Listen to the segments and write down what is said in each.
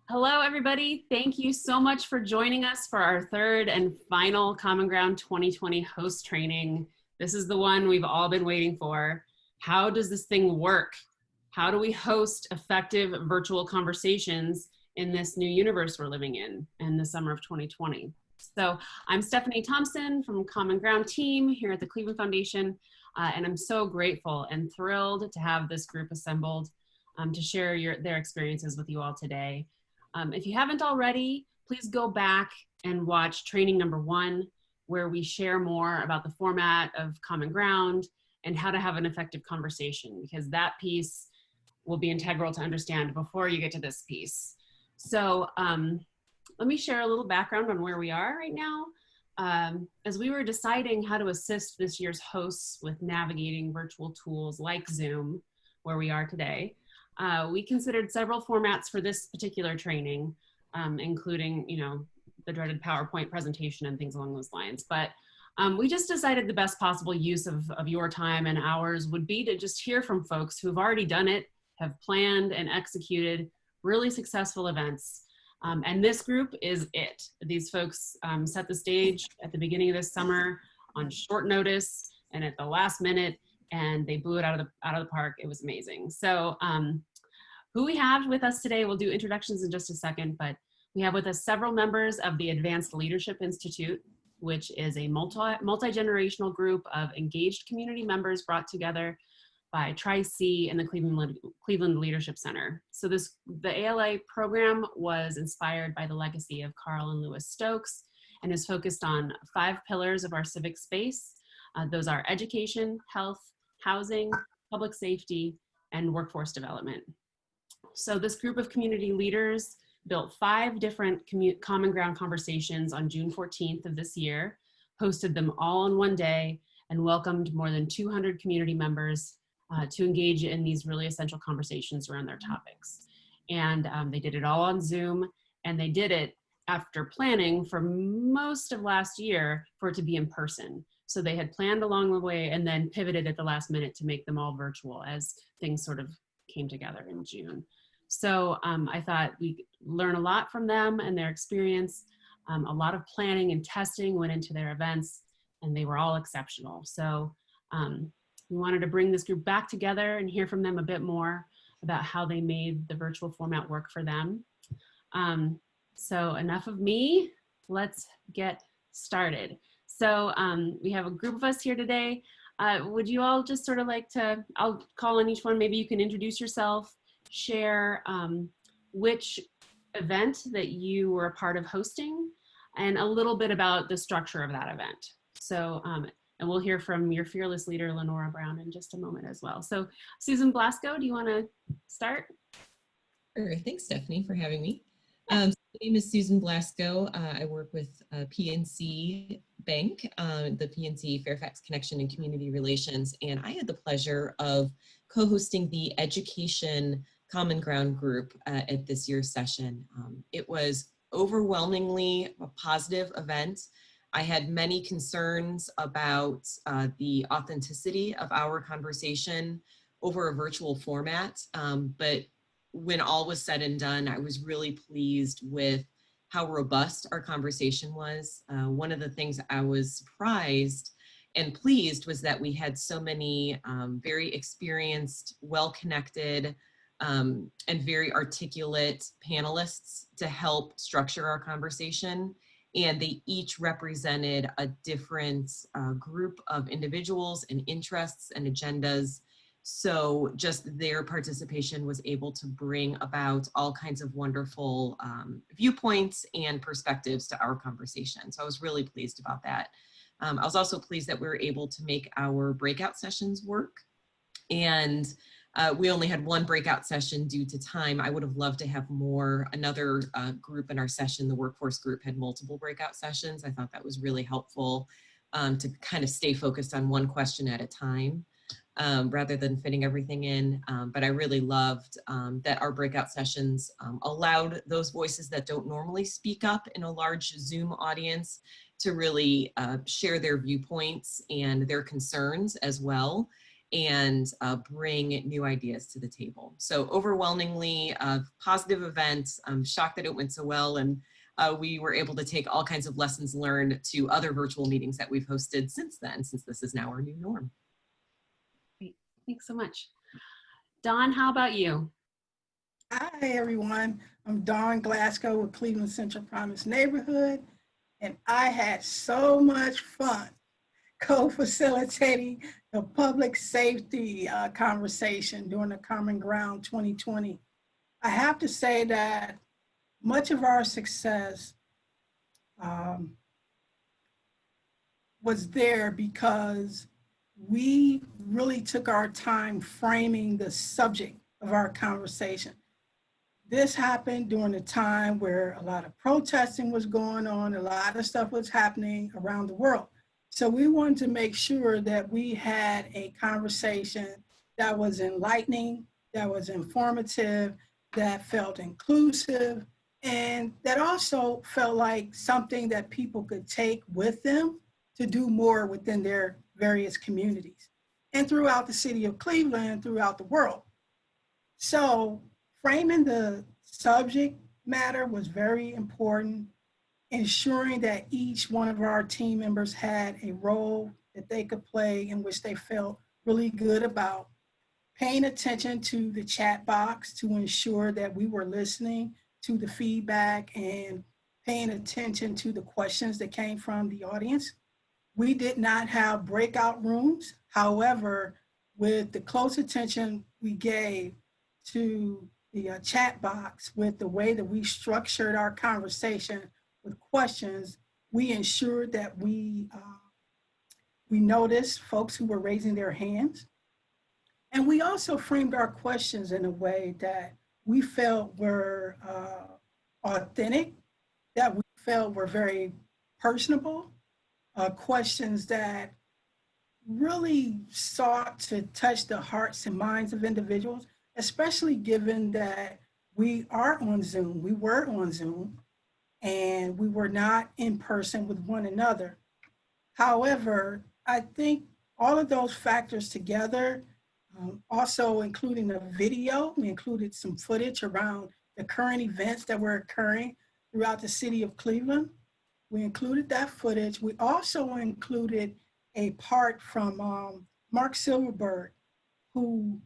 Hello, everybody. Thank you so much for joining us for our third and final Common Ground 2020 host training. This is the one we've all been waiting for. How does this thing work? How do we host effective virtual conversations in this new universe we're living in the summer of 2020? So I'm Stephanie Thompson from Common Ground team here at the Cleveland Foundation, and I'm so grateful and thrilled to have this group assembled to share their experiences with you all today. If you haven't already, please go back and watch training number 1, where we share more about the format of Common Ground and how to have an effective conversation, because that piece will be integral to understand before you get to this piece. So let me share a little background on where we are right now. As we were deciding how to assist this year's hosts with navigating virtual tools like Zoom, where we are today, we considered several formats for this particular training, including, the dreaded PowerPoint presentation and things along those lines. But we just decided the best possible use of your time and ours would be to just hear from folks who've already done it, have planned and executed really successful events. And this group is it. These folks set the stage at the beginning of this summer on short notice and at the last minute, and they blew it out of the park. It was amazing. So who we have with us today, we'll do introductions in just a second, but we have with us several members of the Advanced Leadership Institute, which is a multi-generational group of engaged community members brought together by Tri-C and the Cleveland Leadership Center. So the ALA program was inspired by the legacy of Carl and Lewis Stokes and is focused on 5 pillars of our civic space. Those are education, health, housing, public safety, and workforce development. So this group of community leaders built 5 different Common Ground conversations on June 14th of this year, hosted them all in one day, and welcomed more than 200 community members to engage in these really essential conversations around their topics. And they did it all on Zoom, and they did it after planning for most of last year for it to be in person. So they had planned along the way and then pivoted at the last minute to make them all virtual as things sort of came together in June. So I thought we'd learn a lot from them and their experience. A lot of planning and testing went into their events, and they were all exceptional. So we wanted to bring this group back together and hear from them a bit more about how they made the virtual format work for them. So enough of me, let's get started. So we have a group of us here today. Would you all just sort of like to, I'll call on each one, maybe you can introduce yourself, share which event that you were a part of hosting, and a little bit about the structure of that event. So, and we'll hear from your fearless leader, Lenora Brown, in just a moment as well. So Susan Glasco, do you want to start? Sure. Thanks, Stephanie, for having me. My name is Susan Glasco. I work with PNC Bank, the PNC Fairfax Connection and Community Relations, and I had the pleasure of co-hosting the Education Common Ground group at this year's session. It was overwhelmingly a positive event. I had many concerns about the authenticity of our conversation over a virtual format, but when all was said and done, I was really pleased with how robust our conversation was. One of the things I was surprised and pleased was that we had so many very experienced, well-connected, and very articulate panelists to help structure our conversation. And they each represented a different group of individuals and interests and agendas. So just their participation was able to bring about all kinds of wonderful viewpoints and perspectives to our conversation. So I was really pleased about that. I was also pleased that we were able to make our breakout sessions work. And we only had one breakout session due to time. I would have loved to have more. Another group in our session, the workforce group, had multiple breakout sessions. I thought that was really helpful to kind of stay focused on one question at a time rather than fitting everything in. But I really loved that our breakout sessions allowed those voices that don't normally speak up in a large Zoom audience to really share their viewpoints and their concerns as well. and bring new ideas to the table. So overwhelmingly positive events. I'm shocked that it went so well, and we were able to take all kinds of lessons learned to other virtual meetings that we've hosted since then, since this is now our new norm. Great. Thanks so much. Dawn, how about you? Hi, everyone. I'm Dawn Glasco with Cleveland Central Promise Neighborhood, and I had so much fun co-facilitating the public safety conversation during the Common Ground 2020. I have to say that much of our success was there because we really took our time framing the subject of our conversation. This happened during a time where a lot of protesting was going on, a lot of stuff was happening around the world. So we wanted to make sure that we had a conversation that was enlightening, that was informative, that felt inclusive, and that also felt like something that people could take with them to do more within their various communities and throughout the city of Cleveland, throughout the world. So framing the subject matter was very important, ensuring that each one of our team members had a role that they could play in which they felt really good about, paying attention to the chat box to ensure that we were listening to the feedback and paying attention to the questions that came from the audience. We did not have breakout rooms. However, with the close attention we gave to the chat box, with the way that we structured our conversation with questions, we ensured that we noticed folks who were raising their hands. And we also framed our questions in a way that we felt were authentic, that we felt were very personable, questions that really sought to touch the hearts and minds of individuals, especially given that we are on Zoom, we were on Zoom, and we were not in person with one another. However, I think all of those factors together, also including the video, we included some footage around the current events that were occurring throughout the city of Cleveland. We included that footage. We also included a part from Mark Silverberg, who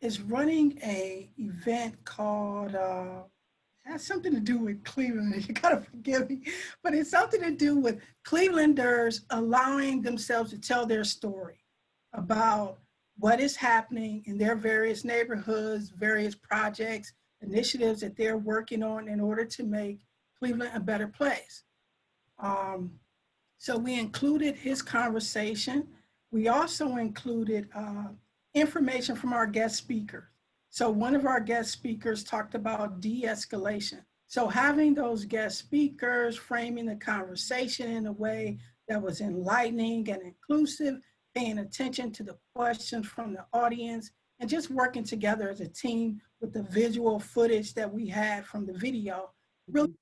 is running a event called, has something to do with Cleveland, you gotta forgive me, but it's something to do with Clevelanders allowing themselves to tell their story about what is happening in their various neighborhoods, various projects, initiatives that they're working on in order to make Cleveland a better place. So we included his conversation. We also included information from our guest speakers. So one of our guest speakers talked about de-escalation. So having those guest speakers framing the conversation in a way that was enlightening and inclusive, paying attention to the questions from the audience, and just working together as a team with the visual footage that we had from the video really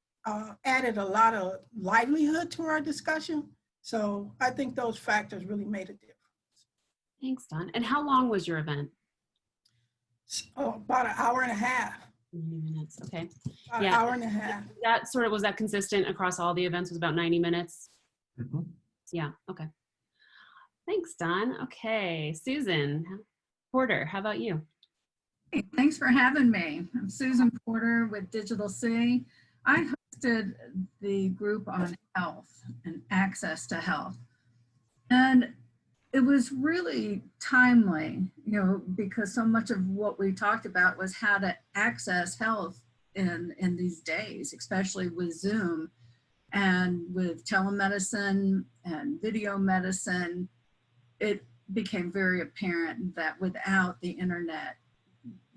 added a lot of livelihood to our discussion. So I think those factors really made a difference. Thanks, Dawn. And how long was your event? About an hour and a half. 90 minutes, okay. About an hour and a half. That sort of, was that consistent across all the events, was about 90 minutes? Mm-hmm. Yeah, okay. Thanks, Dawn. Okay, Susan Porter, how about you? Hey, thanks for having me. I'm Susan Porter with Digital C. I hosted the group on health and access to health. And it was really timely, you know, because so much of what we talked about was how to access health in these days, especially with Zoom and with telemedicine and video medicine. It became very apparent that without the internet,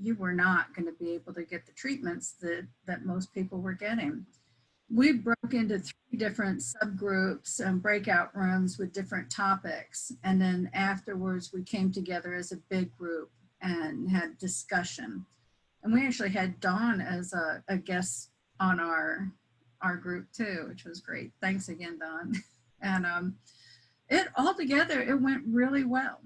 you were not going to be able to get the treatments that most people were getting. We broke into 3 different subgroups and breakout rooms with different topics. And then afterwards, we came together as a big group and had discussion. And we actually had Dawn as a guest on our group too, which was great. Thanks again, Dawn. And it all together, it went really well.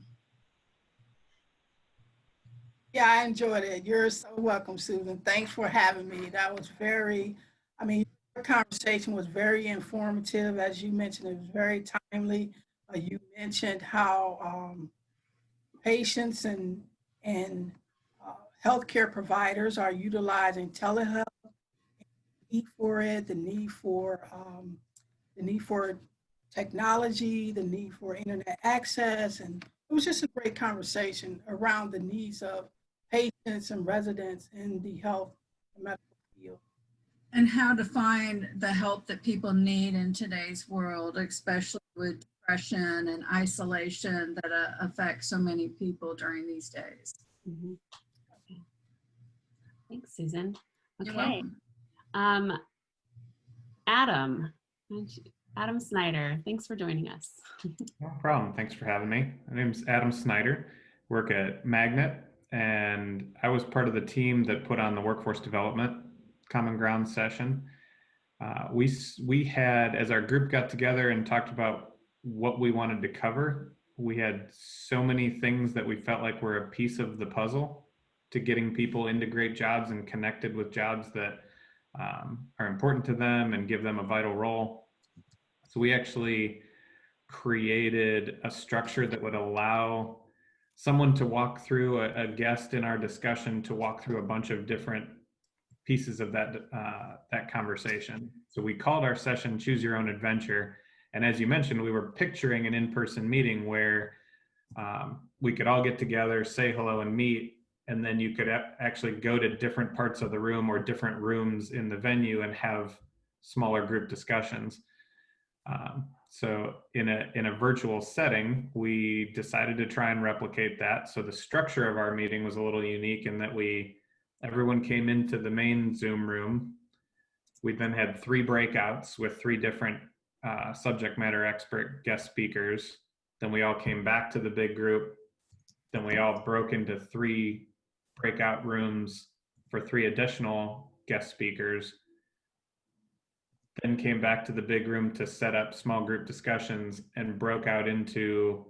Yeah, I enjoyed it. You're so welcome, Susan. Thanks for having me. That was very, I mean, your conversation was very informative. As you mentioned, it was very timely. You mentioned how patients and healthcare providers are utilizing telehealth, need for it, the need for technology, the need for internet access, and it was just a great conversation around the needs of patients and residents in the health and medical field. And how to find the help that people need in today's world, especially with depression and isolation that affects so many people during these days. Mm-hmm. Thanks, Susan. You're Okay. welcome. Adam Snyder, thanks for joining us. No problem. Thanks for having me. My name's Adam Snyder. Work at Magnet, and I was part of the team that put on the workforce development common ground session. We had, as our group got together and talked about what we wanted to cover, we had so many things that we felt like were a piece of the puzzle to getting people into great jobs and connected with jobs that are important to them and give them a vital role. So we actually created a structure that would allow someone to walk through, a guest in our discussion to walk through a bunch of different pieces of that conversation. So we called our session Choose Your Own Adventure. And as you mentioned, we were picturing an in-person meeting where we could all get together, say hello and meet, and then you could actually go to different parts of the room or different rooms in the venue and have smaller group discussions. So in a virtual setting, we decided to try and replicate that. So the structure of our meeting was a little unique in that everyone came into the main Zoom room. We then had 3 breakouts with 3 different subject matter expert guest speakers. Then we all came back to the big group. Then we all broke into 3 breakout rooms for 3 additional guest speakers. Then came back to the big room to set up small group discussions and broke out into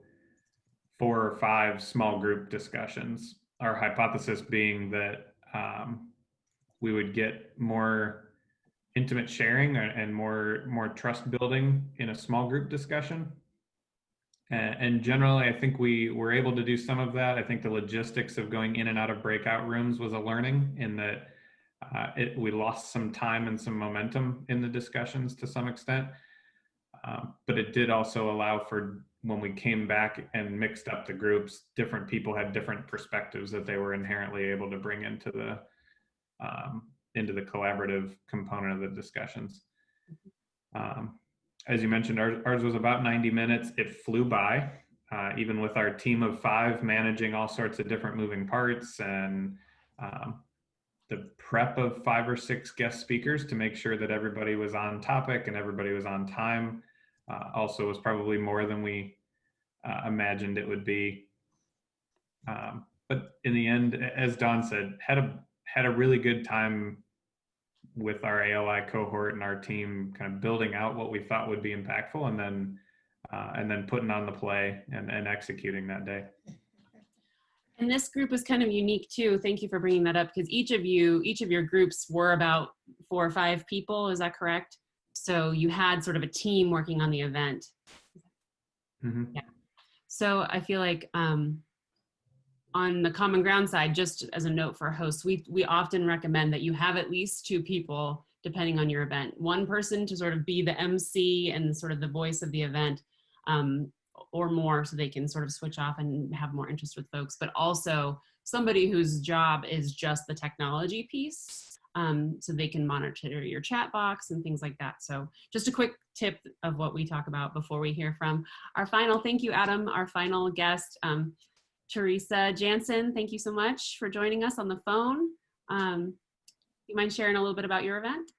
4 or 5 small group discussions. Our hypothesis being that we would get more intimate sharing and more trust building in a small group discussion. And generally, I think we were able to do some of that. I think the logistics of going in and out of breakout rooms was a learning in that we lost some time and some momentum in the discussions to some extent. But it did also allow for, when we came back and mixed up the groups, different people had different perspectives that they were inherently able to bring into the collaborative component of the discussions. As you mentioned, ours was about 90 minutes. It flew by, even with our team of 5 managing all sorts of different moving parts and the prep of 5 or 6 guest speakers to make sure that everybody was on topic and everybody was on time. Also was probably more than we imagined it would be. But in the end, as Dawn said, had a really good time with our ALI cohort and our team, kind of building out what we thought would be impactful, and then putting on the play and executing that day. And this group is kind of unique too. Thank you for bringing that up, because each of your groups were about 4 or 5 people. Is that correct? So you had sort of a team working on the event. Mm-hmm. Yeah. So I feel like on the common ground side, just as a note for hosts, we often recommend that you have at least 2 people, depending on your event. 1 person to sort of be the MC and sort of the voice of the event, or more, so they can sort of switch off and have more interest with folks, but also somebody whose job is just the technology piece, so they can monitor your chat box and things like that. So just a quick tip of what we talk about before we hear from our final, thank you, Adam, our final guest, Teresa Jansen. Thank you so much for joining us on the phone. You mind sharing a little bit about your event?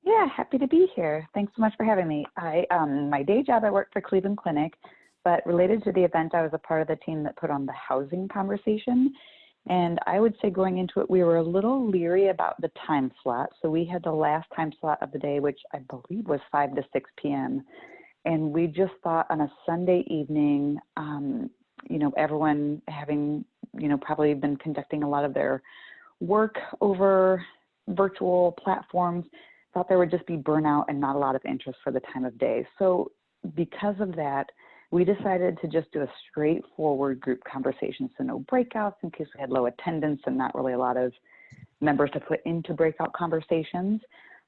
Yeah, happy to be here. Thanks so much for having me. My day job, I work for Cleveland Clinic, but related to the event, I was a part of the team that put on the housing conversation. And I would say going into it, we were a little leery about the time slot. So we had the last time slot of the day, which I believe was 5 to 6 p.m. And we just thought on a Sunday evening, you know, everyone having, you know, probably been conducting a lot of their work over virtual platforms, thought there would just be burnout and not a lot of interest for the time of day. So because of that, we decided to just do a straightforward group conversation. So no breakouts in case we had low attendance and not really a lot of members to put into breakout conversations.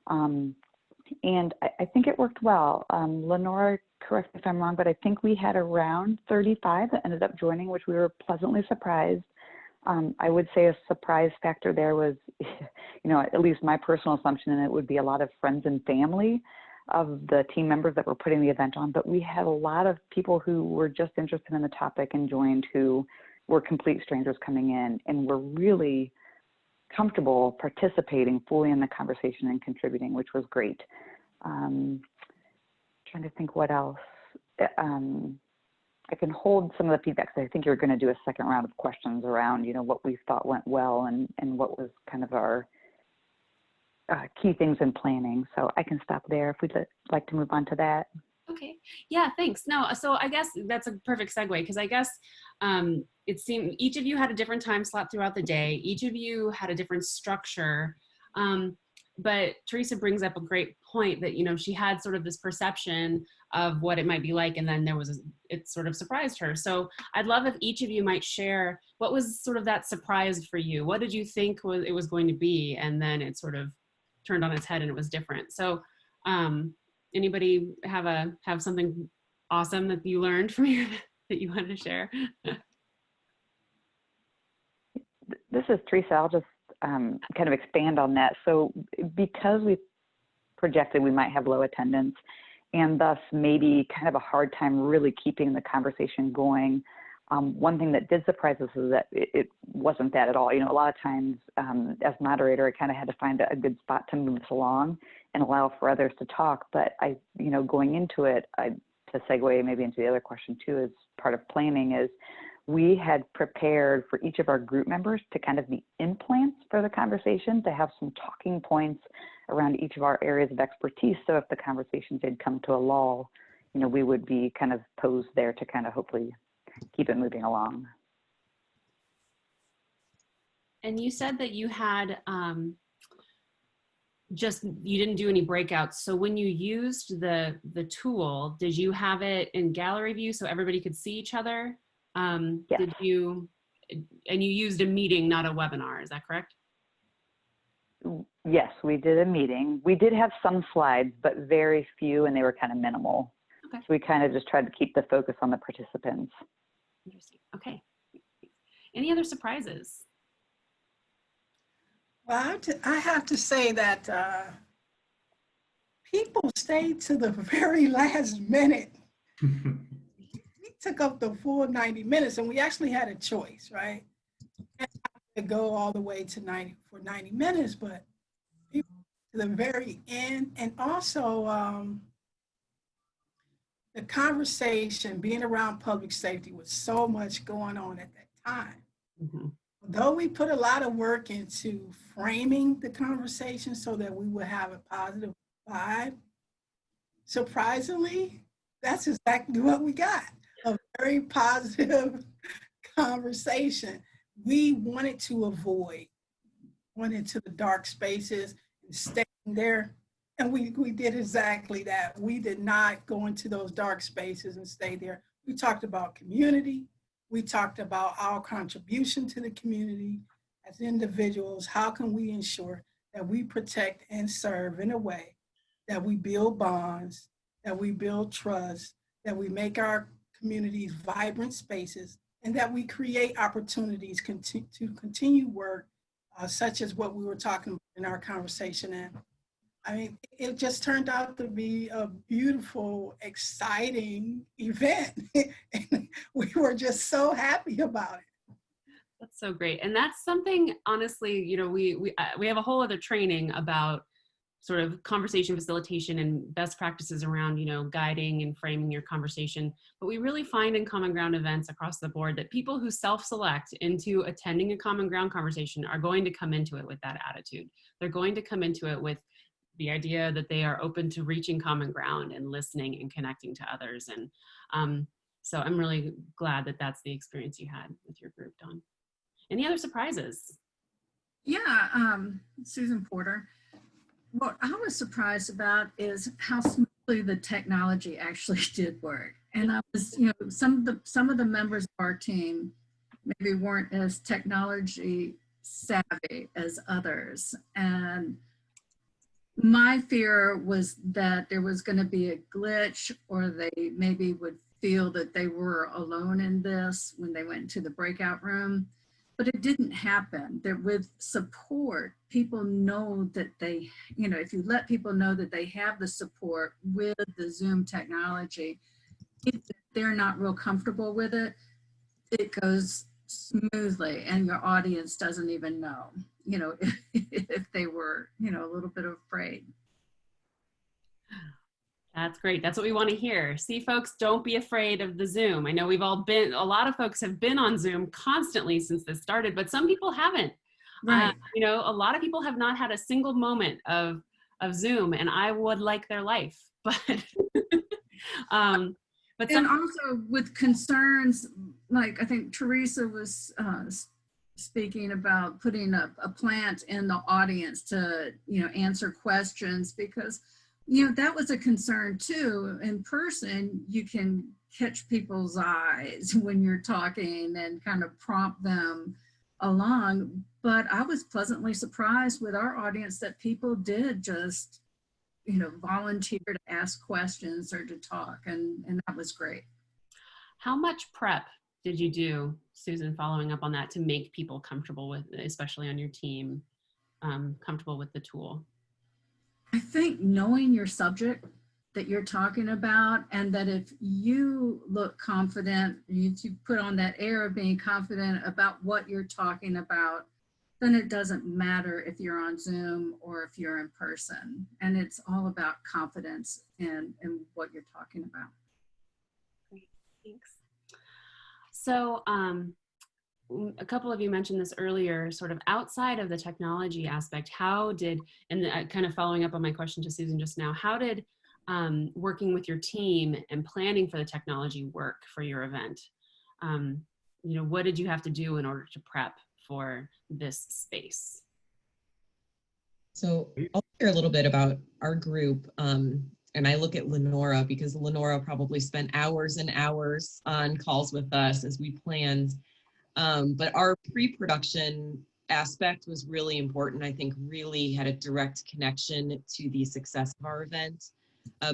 And I think it worked well. Lenora, correct me if I'm wrong, but I think we had around 35 that ended up joining, which we were pleasantly surprised. I would say a surprise factor there was, you know, at least my personal assumption, and it would be a lot of friends and family of the team members that were putting the event on, but we had a lot of people who were just interested in the topic and joined, who were complete strangers coming in and were really comfortable participating fully in the conversation and contributing, which was great. Trying to think what else. I can hold some of the feedback. So I think you're going to do a second round of questions around, you know, what we thought went well and what was kind of our key things in planning. So I can stop there if we'd like to move on to that. Okay. Yeah, thanks. No, so I guess that's a perfect segue, because I guess it seemed each of you had a different time slot throughout the day. Each of you had a different structure. But Teresa brings up a great point that, you know, she had sort of this perception of what it might be like, and then it sort of surprised her. So I'd love if each of you might share what was sort of that surprise for you. What did you think it was going to be, and then it sort of turned on its head and it was different. So anybody have something awesome that you learned from here that you wanted to share? This is Teresa. I'll just kind of expand on that. So because we projected we might have low attendance and thus maybe kind of a hard time really keeping the conversation going, one thing that did surprise us is that it wasn't that at all. You know, a lot of times as moderator, I kind of had to find a good spot to move us along and allow for others to talk. But you know, going into it, to segue maybe into the other question too, as part of planning, is we had prepared for each of our group members to kind of be implants for the conversation, to have some talking points around each of our areas of expertise. So if the conversation did come to a lull, you know, we would be kind of posed there to kind of hopefully keep it moving along. And you said that you had you didn't do any breakouts. So when you used the tool, did you have it in gallery view so everybody could see each other? Yes. And you used a meeting, not a webinar, is that correct? Yes, we did a meeting. We did have some slides, but very few, and they were kind of minimal. Okay. So we kind of just tried to keep the focus on the participants. Interesting. Okay. Any other surprises? Well, I have to say that people stayed to the very last minute. We took up the full 90 minutes, and we actually had a choice, right? To go all the way to 90 minutes, but people to the very end. And also the conversation, being around public safety, was so much going on at that time. Mm-hmm. Although we put a lot of work into framing the conversation so that we would have a positive vibe, surprisingly, that's exactly what we got. A very positive conversation. We wanted to avoid going into the dark spaces and staying there. And we did exactly that. We did not go into those dark spaces and stay there. We talked about community. We talked about our contribution to the community as individuals. How can we ensure that we protect and serve in a way that we build bonds, that we build trust, that we make our communities vibrant spaces, and that we create opportunities to continue work such as what we were talking about in our conversation. And I mean, it just turned out to be a beautiful, exciting event. And we were just so happy about it. That's so great. And that's something, honestly, you know, we have a whole other training about sort of conversation facilitation and best practices around, you know, guiding and framing your conversation. But we really find in Common Ground events across the board that people who self-select into attending a Common Ground conversation are going to come into it with that attitude. They're going to come into it with the idea that they are open to reaching common ground and listening and connecting to others. And So I'm really glad that that's the experience you had with your group, Dawn. Any other surprises? Yeah, Susan Porter. What I was surprised about is how smoothly the technology actually did work. And I was, you know, some of the members of our team maybe weren't as technology savvy as others. And my fear was that there was going to be a glitch, or they maybe would feel that they were alone in this when they went into the breakout room. But it didn't happen. That with support, people know that they, you know, if you let people know that they have the support with the Zoom technology, if they're not real comfortable with it, it goes smoothly and your audience doesn't even know, you know, if they were, you know, a little bit afraid. That's great. That's what we want to hear. See, folks, don't be afraid of the Zoom. I know we've all been, a lot of folks have been on Zoom constantly since this started, but some people haven't. Right. You know, a lot of people have not had a single moment of Zoom, and I would like their life, but but and also with concerns, like I think Teresa was speaking about putting a plant in the audience to, you know, answer questions, because, you know, that was a concern too. In person, you can catch people's eyes when you're talking and kind of prompt them along. But I was pleasantly surprised with our audience that people did just, you know, volunteer to ask questions or to talk, and that was great. How much prep did you do, Susan, following up on that, to make people comfortable with, especially on your team, comfortable with the tool? I think knowing your subject that you're talking about, and that if you look confident, you put on that air of being confident about what you're talking about, then it doesn't matter if you're on Zoom or if you're in person. And it's all about confidence in what you're talking about. Great, thanks. So a couple of you mentioned this earlier, sort of outside of the technology aspect, how did, and kind of following up on my question to Susan just now, how did working with your team and planning for the technology work for your event? You know, what did you have to do in order to prep for this space? So I'll share a little bit about our group. And I look at Lenora, because Lenora probably spent hours and hours on calls with us as we planned. But our pre-production aspect was really important. I think really had a direct connection to the success of our event,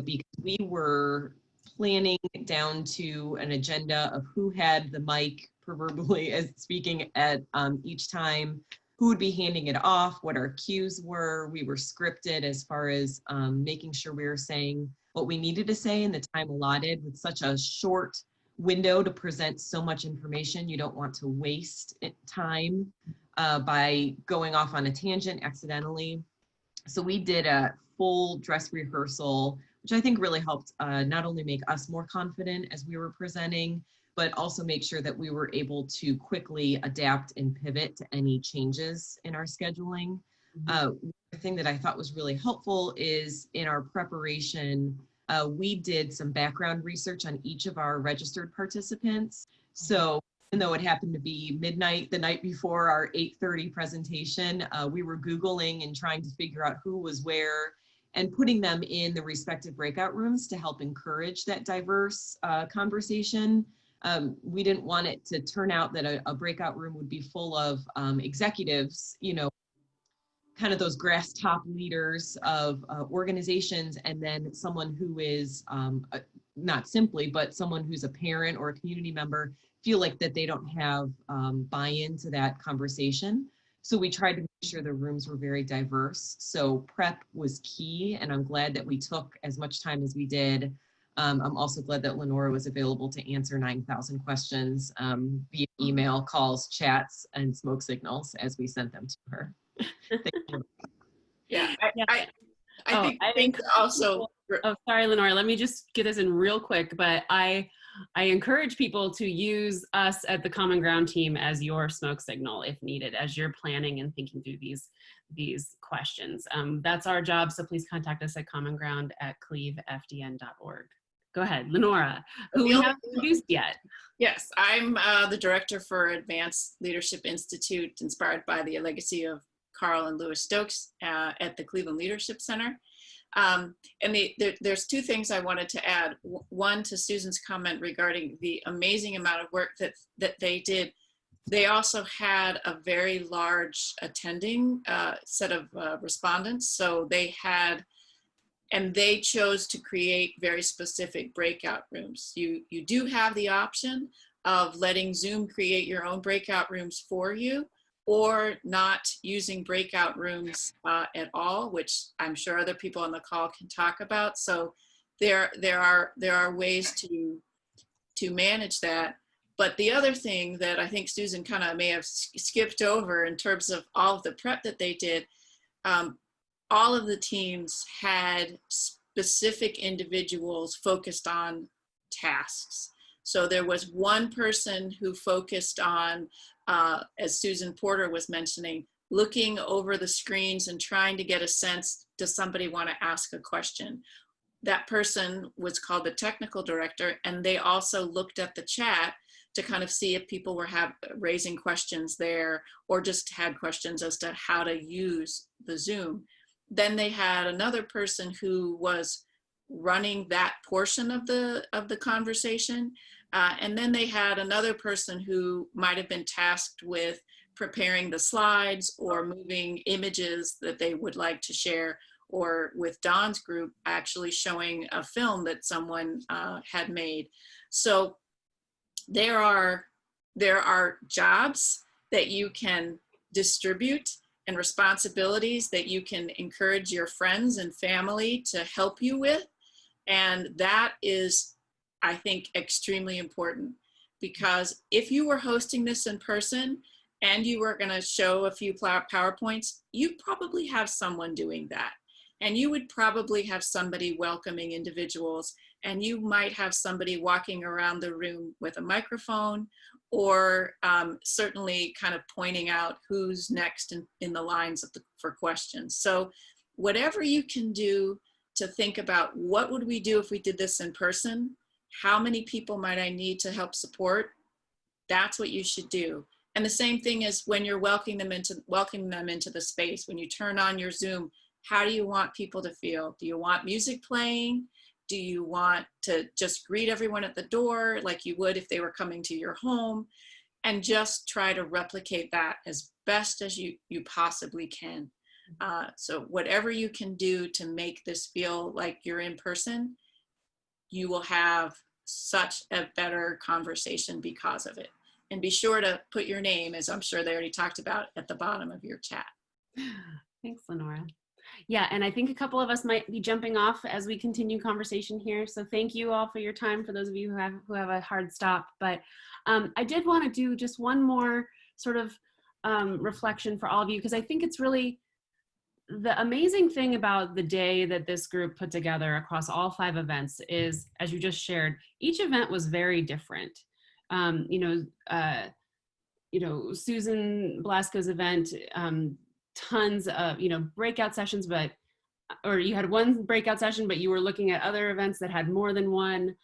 because we were planning down to an agenda of who had the mic, proverbially as speaking, at each time, who would be handing it off, what our cues were. We were scripted as far as making sure we were saying what we needed to say in the time allotted. With such a short window to present so much information, you don't want to waste time by going off on a tangent accidentally. So we did a full dress rehearsal, which I think really helped not only make us more confident as we were presenting, but also make sure that we were able to quickly adapt and pivot to any changes in our scheduling. One thing that I thought was really helpful is in our preparation, we did some background research on each of our registered participants. So even though it happened to be midnight the night before our 8:30 presentation, we were Googling and trying to figure out who was where and putting them in the respective breakout rooms to help encourage that diverse conversation. We didn't want it to turn out that a breakout room would be full of executives, you know, kind of those grass top leaders of organizations, and then someone who is not simply, but someone who's a parent or a community member feel like that they don't have buy-in to that conversation. So we tried to make sure the rooms were very diverse. So prep was key, and I'm glad that we took as much time as we did. I'm also glad that Lenora was available to answer 9,000 questions via email, calls, chats, and smoke signals as we sent them to her. Thank you. Yeah, I think also. Oh, sorry, Lenora. Let me just get this in real quick. But I encourage people to use us at the Common Ground team as your smoke signal if needed, as you're planning and thinking through these questions. That's our job. So please contact us at commonground@clevefdn.org. go ahead, Lenora, who we haven't introduced yet. Yes, I'm the director for Advanced Leadership Institute, inspired by the legacy of Carl and Louis Stokes at the Cleveland Leadership Center. And there's two things I wanted to add. One, to Susan's comment regarding the amazing amount of work that they did. They also had a very large attending set of respondents. So they had, and they chose to create very specific breakout rooms. You do have the option of letting Zoom create your own breakout rooms for you, or not using breakout rooms at all, which I'm sure other people on the call can talk about. So there are ways to manage that. But the other thing that I think Susan kind of may have skipped over in terms of all of the prep that they did, all of the teams had specific individuals focused on tasks. So there was one person who focused on, as Susan Porter was mentioning, looking over the screens and trying to get a sense, does somebody want to ask a question? That person was called the technical director, and they also looked at the chat to kind of see if people were raising questions there, or just had questions as to how to use the Zoom. Then they had another person who was running that portion of the conversation. And then they had another person who might have been tasked with preparing the slides or moving images that they would like to share, or with Don's group, actually showing a film that someone had made. So there are jobs that you can distribute and responsibilities that you can encourage your friends and family to help you with. And that is, I think, extremely important, because if you were hosting this in person and you were going to show a few PowerPoints, you probably have someone doing that. And you would probably have somebody welcoming individuals, and you might have somebody walking around the room with a microphone, or certainly kind of pointing out who's next in the lines for questions. So whatever you can do to think about, what would we do if we did this in person? How many people might I need to help support? That's what you should do. And the same thing is when you're welcoming them into the space. When you turn on your Zoom, how do you want people to feel? Do you want music playing? Do you want to just greet everyone at the door like you would if they were coming to your home? And just try to replicate that as best as you possibly can. So whatever you can do to make this feel like you're in person, you will have such a better conversation because of it. And be sure to put your name, as I'm sure they already talked about, at the bottom of your chat. Thanks, Lenora. Yeah, and I think a couple of us might be jumping off as we continue conversation here. So thank you all for your time, for those of you who have a hard stop. But I did want to do just one more sort of reflection for all of you, because I think it's really the amazing thing about the day that this group put together across all 5 events is, as you just shared, each event was very different. Susan Glasco's event, tons of, breakout sessions, or you had one breakout session, but you were looking at other events that had more than one.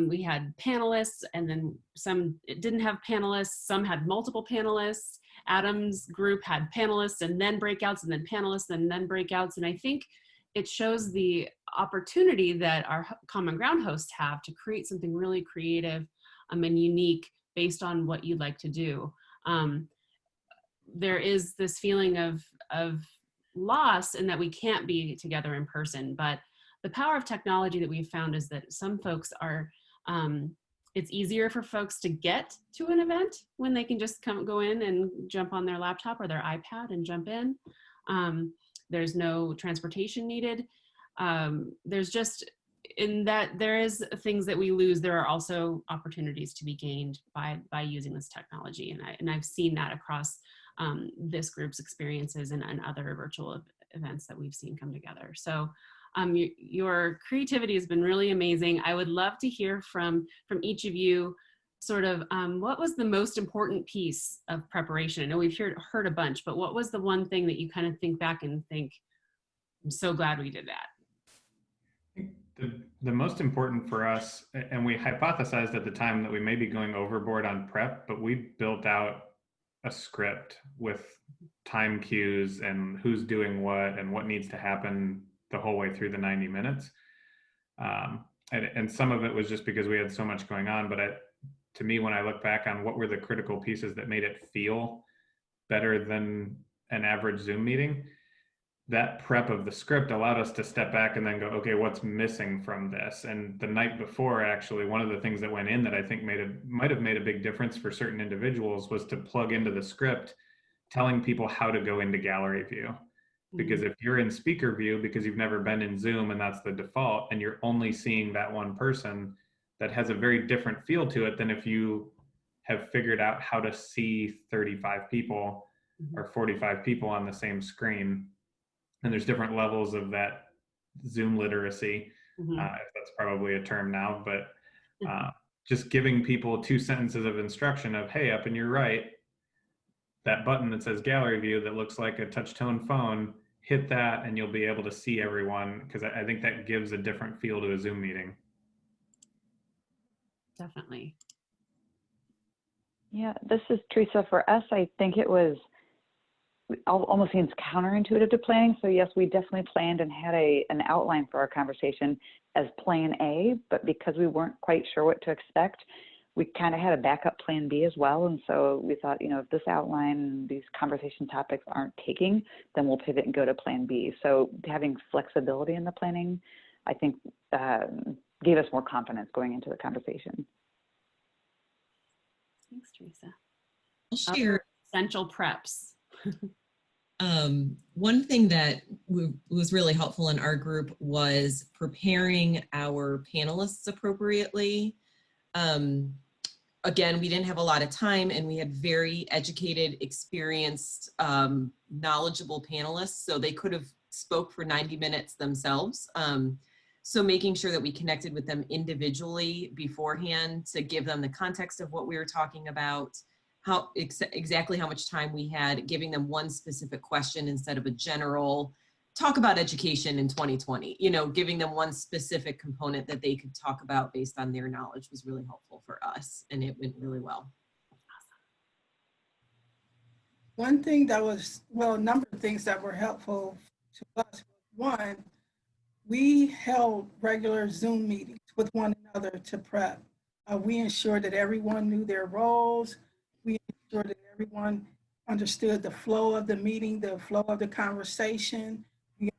We had panelists, and then some didn't have panelists, some had multiple panelists. Adam's group had panelists and then breakouts, and then panelists and then breakouts. And I think it shows the opportunity that our Common Ground hosts have to create something really creative and unique based on what you'd like to do. There is this feeling of loss in that we can't be together in person, but the power of technology that we've found is that some folks are, it's easier for folks to get to an event when they can just go in and jump on their laptop or their iPad and jump in. There's no transportation needed. There's just, in that there is things that we lose, there are also opportunities to be gained by using this technology. And I've seen that across this group's experiences and other virtual events that we've seen come together. So your creativity has been really amazing. I would love to hear from each of you sort of what was the most important piece of preparation? I know we've heard a bunch, but what was the one thing that you kind of think back and think, I'm so glad we did that? The most important for us, and we hypothesized at the time that we may be going overboard on prep, but we built out a script with time cues and who's doing what and what needs to happen the whole way through the 90 minutes. And some of it was just because we had so much going on, but to me, when I look back on what were the critical pieces that made it feel better than an average Zoom meeting, that prep of the script allowed us to step back and then go, okay, what's missing from this? And the night before, actually, one of the things that went in that I think might have made a big difference for certain individuals was to plug into the script, telling people how to go into gallery view. Because if you're in speaker view, because you've never been in Zoom and that's the default, and you're only seeing that one person, that has a very different feel to it than if you have figured out how to see 35 people or 45 people on the same screen. And there's different levels of that Zoom literacy, if that's probably a term now, but just giving people 2 sentences of instruction of, hey, up in your right, that button that says gallery view that looks like a touch tone phone, hit that and you'll be able to see everyone, because I think that gives a different feel to a Zoom meeting. Definitely. Yeah, this is Teresa. For us, I think it was almost seems counterintuitive to planning. So yes, we definitely planned and had an outline for our conversation as plan A, but because we weren't quite sure what to expect, we kind of had a backup plan B as well. And so we thought, you know, if this outline, these conversation topics aren't taking, then we'll pivot and go to plan B. So having flexibility in the planning, I think gave us more confidence going into the conversation. Thanks, Teresa. I'll share essential preps. One thing that was really helpful in our group was preparing our panelists appropriately. Again, we didn't have a lot of time and we had very educated, experienced, knowledgeable panelists, so they could have spoke for 90 minutes themselves. So making sure that we connected with them individually beforehand to give them the context of what we were talking about, how exactly how much time we had, giving them one specific question instead of a general talk about education in 2020, you know, giving them one specific component that they could talk about based on their knowledge was really helpful for us, and it went really well. One thing that was, well, a number of things that were helpful to us. One, we held regular Zoom meetings with one another to prep. We ensured that everyone knew their roles. We ensured that everyone understood the flow of the meeting, the flow of the conversation. We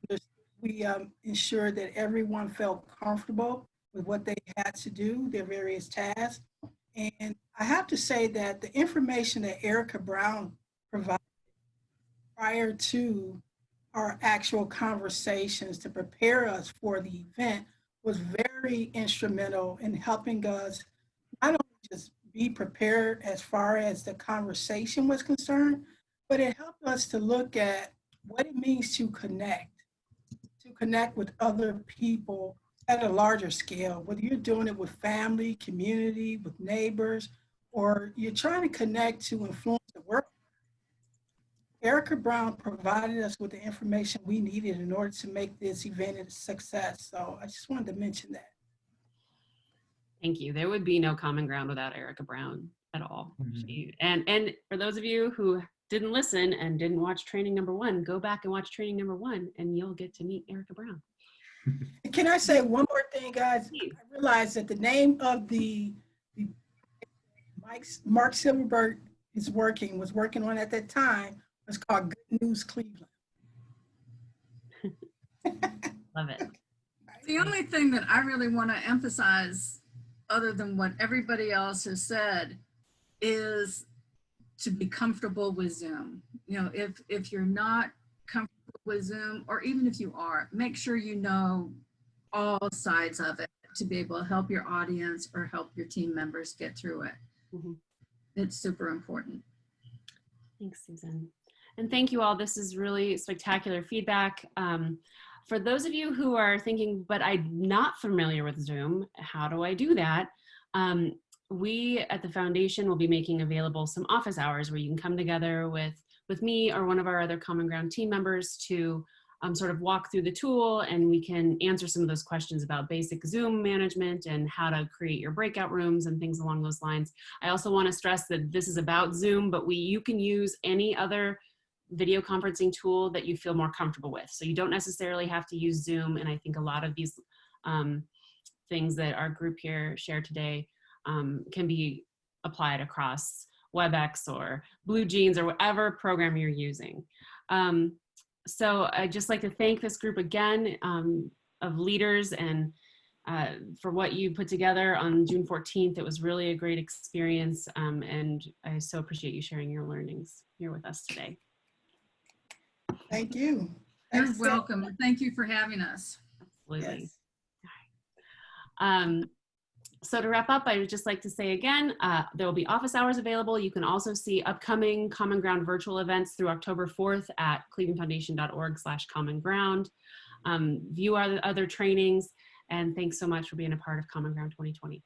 ensured that everyone felt comfortable with what they had to do, their various tasks. And I have to say that the information that Erica Brown provided prior to our actual conversations to prepare us for the event was very instrumental in helping us not only just be prepared as far as the conversation was concerned, but it helped us to look at what it means to connect with other people at a larger scale, whether you're doing it with family, community, with neighbors, or you're trying to connect to influence the work. Erica Brown provided us with the information we needed in order to make this event a success. So I just wanted to mention that. Thank you. There would be no common ground without Erica Brown at all. And for those of you who didn't listen and didn't watch training number 1, go back and watch training number 1 and you'll get to meet Erica Brown. Can I say one more thing, guys? I realized that the name of the Mark Silverberg was working on at that time was called Good News Cleveland. Love it. The only thing that I really want to emphasize, other than what everybody else has said, is to be comfortable with Zoom. You know, if you're not comfortable with Zoom, or even if you are, make sure you know all sides of it to be able to help your audience or help your team members get through it. It's super important. Thanks, Susan. And thank you all. This is really spectacular feedback. For those of you who are thinking, but I'm not familiar with Zoom, how do I do that? We at the foundation will be making available some office hours where you can come together with me or one of our other Common Ground team members to sort of walk through the tool, and we can answer some of those questions about basic Zoom management and how to create your breakout rooms and things along those lines. I also want to stress that this is about Zoom, but you can use any other video conferencing tool that you feel more comfortable with. So you don't necessarily have to use Zoom, and I think a lot of these things that our group here shared today can be applied across WebEx or BlueJeans or whatever program you're using. So I'd just like to thank this group again of leaders and for what you put together on June 14th. It was really a great experience, and I so appreciate you sharing your learnings here with us today. Thank you. You're welcome. Thank you for having us. Absolutely. Yes. So to wrap up, I would just like to say again, there will be office hours available. You can also see upcoming Common Ground virtual events through October 4th at clevelandfoundation.org/Common Ground. View our other trainings, and thanks so much for being a part of Common Ground 2020.